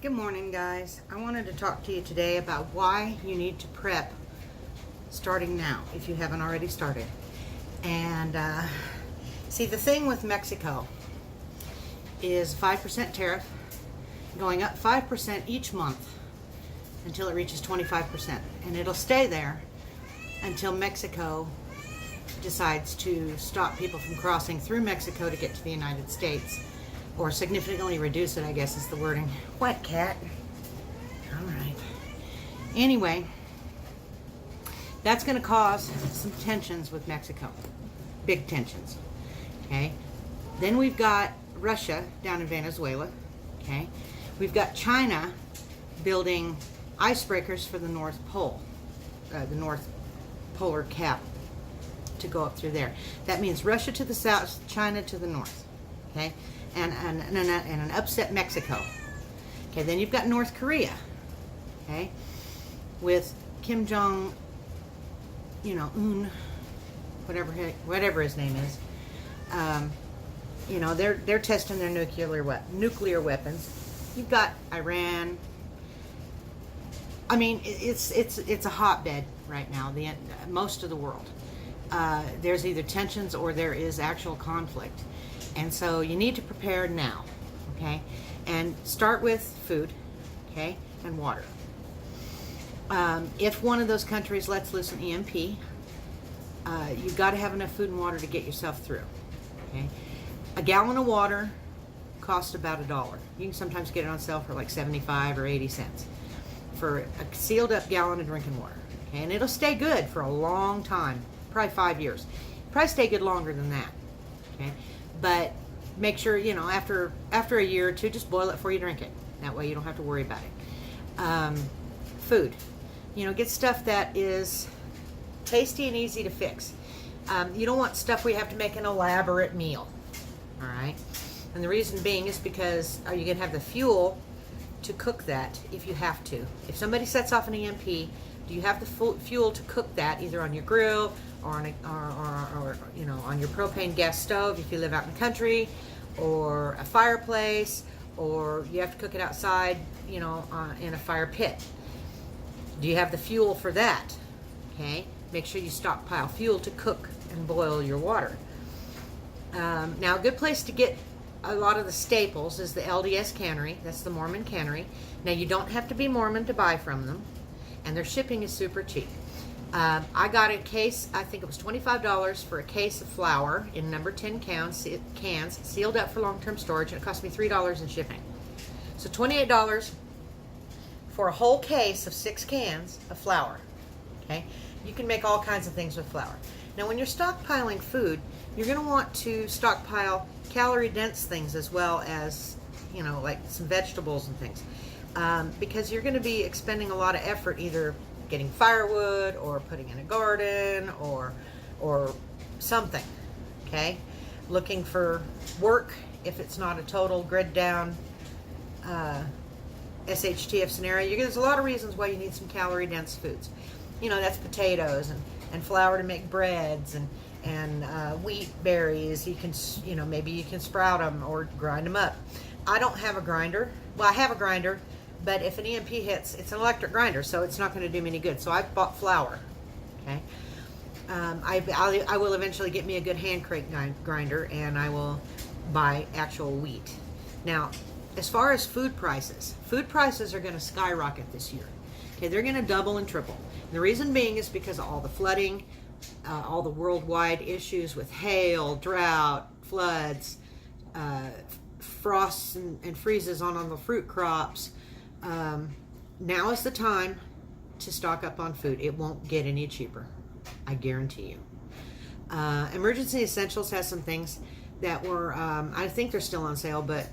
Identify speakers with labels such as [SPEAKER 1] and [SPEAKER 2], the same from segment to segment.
[SPEAKER 1] Good morning, guys. I wanted to talk to you today about why you need to prep starting now if you haven't already started. And see, the thing with Mexico is 5% tariff going up 5% each month until it reaches 25%, and it'll stay there until Mexico decides to stop people from crossing through Mexico to get to the United States, or significantly reduce it, I guess is the wording. What, cat? All right. Anyway, that's going to cause some tensions with Mexico. Big tensions. Okay. Then we've got Russia down in Venezuela. Okay. We've got China building icebreakers for the North Pole, the North Polar Cap, to go up through there. That means Russia to the south, China to the north. Okay. And an upset Mexico. Okay, then you've got North Korea, okay, with Kim Jong, Un, whatever his name is. They're testing their nuclear weapons. You've got Iran. I mean, it's a hotbed right now. Most of the world. There's either tensions or there is actual conflict. And so you need to prepare now, okay? And start with food, okay, and water. If one of those countries lets loose an EMP, you've got to have enough food and water to get yourself through, okay? A gallon of water costs about $1. You can sometimes get it on sale for like 75 or 80 cents for a sealed up gallon of drinking water, okay? And it'll stay good for a long time, probably 5 years. Probably stay good longer than that, okay? But make sure, after a year or two, just boil it before you drink it. That way you don't have to worry about it. Food. Get stuff that is tasty and easy to fix. You don't want stuff where you have to make an elaborate meal. All right? And the reason being is because are you going to have the fuel to cook that if you have to? If somebody sets off an EMP, do you have the fuel to cook that either on your grill or on your propane gas stove if you live out in the country, or a fireplace, or you have to cook it outside, in a fire pit? Do you have the fuel for that? Okay, make sure you stockpile fuel to cook and boil your water. Now, a good place to get a lot of the staples is the LDS cannery. That's the Mormon cannery. Now, you don't have to be Mormon to buy from them, and their shipping is super cheap. I got a case, I think it was $25 for a case of flour in number 10 cans, sealed up for long-term storage, and it cost me $3 in shipping. So $28 for a whole case of 6 cans of flour. Okay, you can make all kinds of things with flour. Now, when you're stockpiling food, you're going to want to stockpile calorie-dense things as well as, like some vegetables and things, because you're going to be expending a lot of effort either getting firewood or putting in a garden or something, okay? Looking for work if it's not a total grid down shtf scenario. There's a lot of reasons why you need some calorie dense foods. That's potatoes and flour to make breads and wheat berries. You can, maybe you can sprout them or grind them up. I don't have a grinder. Well, I have a grinder, but if an EMP hits, it's an electric grinder, so it's not going to do me any good. So I've bought flour, okay? I will eventually get me a good hand crank grinder, and I will buy actual wheat. Now, as far as food prices are going to skyrocket this year. Okay, they're going to double and triple. And the reason being is because of all the flooding, all the worldwide issues with hail, drought, floods, frosts and freezes on the fruit crops. Now is the time to stock up on food. It won't get any cheaper, I guarantee you. Emergency Essentials has some things that were, I think they're still on sale, but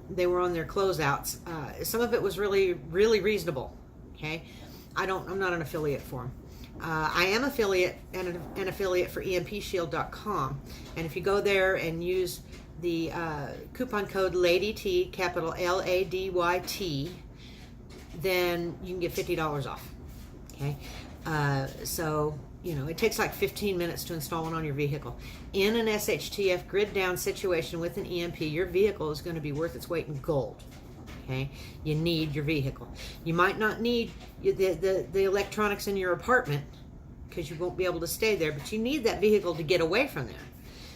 [SPEAKER 1] they were on their closeouts. Some of it was really, really reasonable. Okay, I'm not an affiliate for them. I am an affiliate for EMPshield.com, and if you go there and use the coupon code LADYT, capital LADYT, then you can get $50 off. Okay, so it takes like 15 minutes to install one on your vehicle. In an SHTF grid down situation with an EMP, your vehicle is going to be worth its weight in gold. Okay, you need your vehicle. You might not need the electronics in your apartment because you won't be able to stay there, but you need that vehicle to get away from there.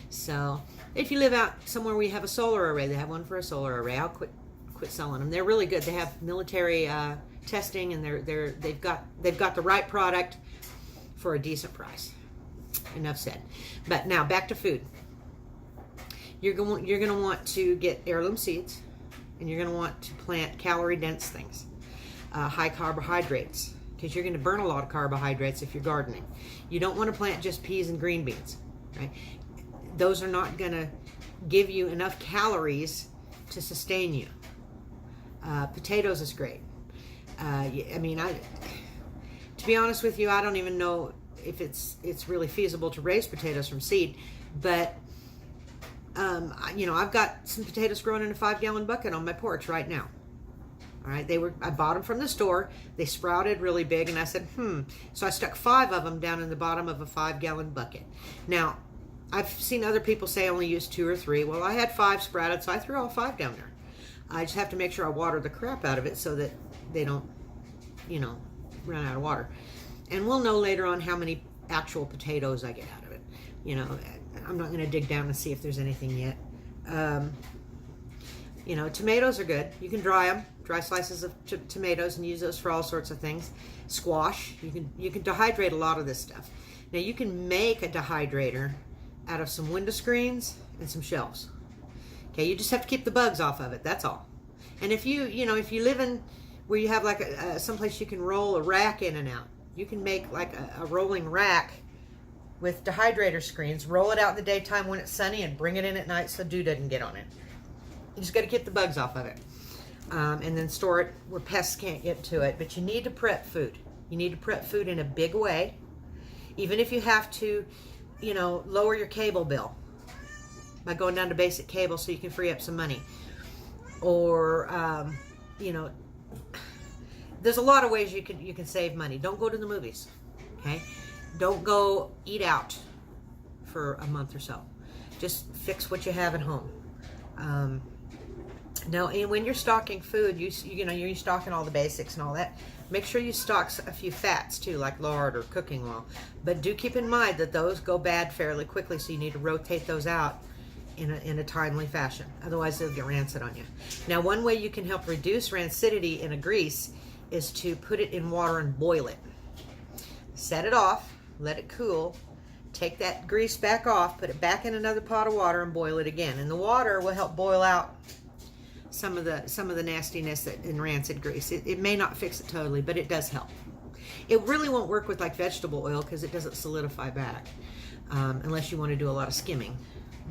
[SPEAKER 1] So if you live out somewhere where you have a solar array, they have one for a solar array. I'll quit selling them. They're really good. They have military testing, and they've got the right product for a decent price. Enough said. But now back to food. You're going to want to get heirloom seeds, and you're going to want to plant calorie-dense things, high carbohydrates, because you're going to burn a lot of carbohydrates if you're gardening. You don't want to plant just peas and green beans, right? Those are not going to give you enough calories to sustain you. Potatoes is great. To be honest with you, I don't even know if it's really feasible to raise potatoes from seed, but I've got some potatoes growing in a 5-gallon bucket on my porch right now. All right, I bought them from the store. They sprouted really big, and I said, So I stuck 5 of them down in the bottom of a 5-gallon bucket. Now, I've seen other people say only use 2 or 3. Well, I had 5 sprouted, so I threw all 5 down there. I just have to make sure I water the crap out of it so that they don't, run out of water. And we'll know later on how many actual potatoes I get out of it. I'm not going to dig down and see if there's anything yet. Tomatoes are good. You can dry them, dry slices of tomatoes, and use those for all sorts of things. Squash, you can dehydrate a lot of this stuff. Now you can make a dehydrator out of some window screens and some shelves. Okay, you just have to keep the bugs off of it. That's all. And if you live in where you have like someplace you can roll a rack in and out, you can make like a rolling rack with dehydrator screens. Roll it out in the daytime when it's sunny, and bring it in at night so dew doesn't get on it. You just got to keep the bugs off of it, and then store it where pests can't get to it. But you need to prep food. You need to prep food in a big way, even if you have to, lower your cable bill by going down to basic cable so you can free up some money. Or, there's a lot of ways you can save money. Don't go to the movies, okay? Don't go eat out for a month or so. Just fix what you have at home. Now, and when you're stocking food, you're stocking all the basics and all that. Make sure you stock a few fats too, like lard or cooking oil. But do keep in mind that those go bad fairly quickly, so you need to rotate those out in a timely fashion. Otherwise, they'll get rancid on you. Now, one way you can help reduce rancidity in a grease is to put it in water and boil it. Set it off, let it cool, take that grease back off, put it back in another pot of water, and boil it again. And the water will help boil out some of the nastiness in rancid grease. It may not fix it totally, but it does help. It really won't work with like vegetable oil because it doesn't solidify back, unless you want to do a lot of skimming.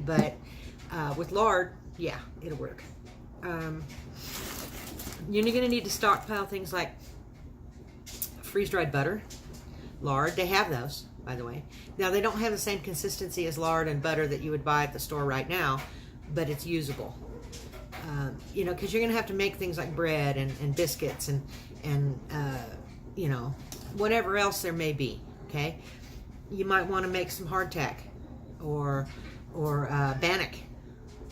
[SPEAKER 1] But with lard, yeah, it'll work. You're going to need to stockpile things like freeze-dried butter, lard. They have those, by the way. Now, they don't have the same consistency as lard and butter that you would buy at the store right now, but it's usable. Because you're going to have to make things like bread and biscuits and whatever else there may be, okay? You might want to make some hardtack or bannock,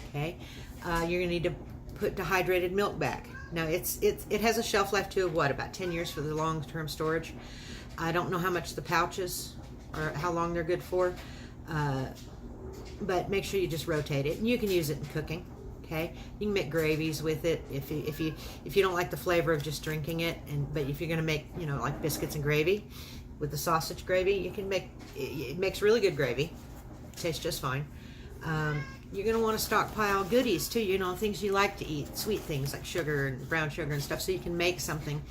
[SPEAKER 1] okay? You're going to need to put dehydrated milk back. Now, it has a shelf life too of about 10 years for the long-term storage. I don't know how much the pouches or how long they're good for, but make sure you just rotate it, and you can use it in cooking. Okay, you can make gravies with it if you don't like the flavor of just drinking it, but if you're going to make like biscuits and gravy with the sausage gravy, you can make it makes really good gravy. It tastes just fine. You're going to want to stockpile goodies too, things you like to eat, sweet things like sugar and brown sugar and stuff, so you can make something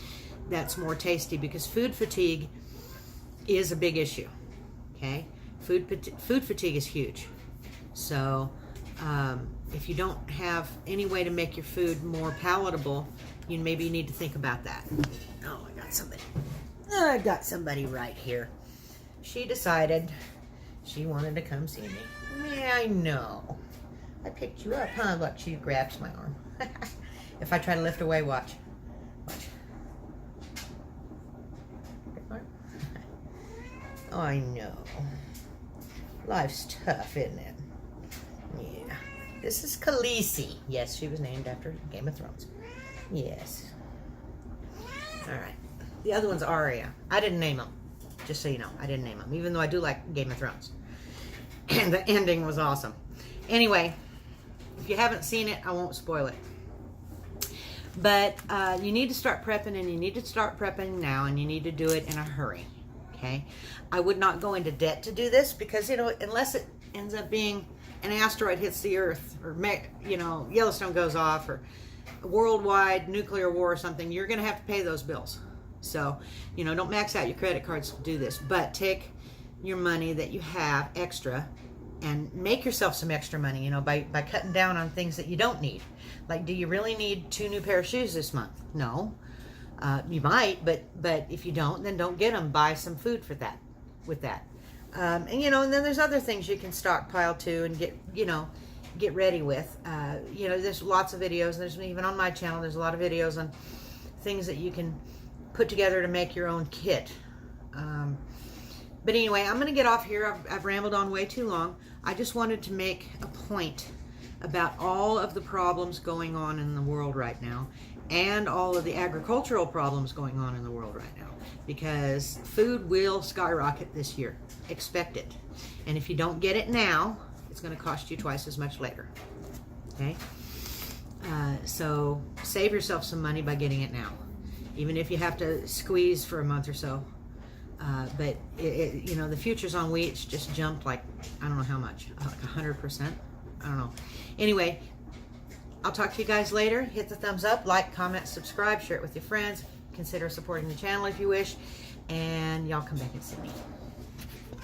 [SPEAKER 1] that's more tasty, because food fatigue is a big issue. Okay, food fatigue is huge. So if you don't have any way to make your food more palatable, maybe you need to think about that. Oh, I got somebody right here. She decided she wanted to come see me. Yeah, I know. I picked you up, huh? Look, she grabs my arm. If I try to lift away, watch. Oh, I know. Life's tough, isn't it? Yeah. This is Khaleesi. Yes, she was named after Game of Thrones. Yes. All right. The other one's Arya. I didn't name them. Just so you know, I didn't name them, even though I do like Game of Thrones. And the ending was awesome. Anyway, if you haven't seen it, I won't spoil it. But you need to start prepping, and you need to start prepping now, and you need to do it in a hurry. Okay? I would not go into debt to do this because, you know, unless it ends up being an asteroid hits the Earth, or, you know, Yellowstone goes off, or a worldwide nuclear war or something, you're going to have to pay those bills. So, you know, don't max out your credit cards to do this, but take your money that you have extra and make yourself some extra money, you know, by cutting down on things that you don't need. Like, do you really need 2 new pair of shoes this month? No. You might, but if you don't, then don't get them. Buy some food for that, with that. And, you know, and then there's other things you can stockpile too and get ready with. You know, there's lots of videos. There's even on my channel, there's a lot of videos on things that you can put together to make your own kit. But anyway, I'm going to get off here. I've rambled on way too long. I just wanted to make a point about all of the problems going on in the world right now, and all of the agricultural problems going on in the world right now, because food will skyrocket this year. Expect it. And if you don't get it now, it's going to cost you twice as much later. Okay? So save yourself some money by getting it now, even if you have to squeeze for a month or so. But you know, the futures on wheat just jumped like, I don't know how much, like 100%. I don't know. Anyway, I'll talk to you guys later. Hit the thumbs up, like, comment, subscribe, share it with your friends. Consider supporting the channel if you wish. And y'all come back and see me.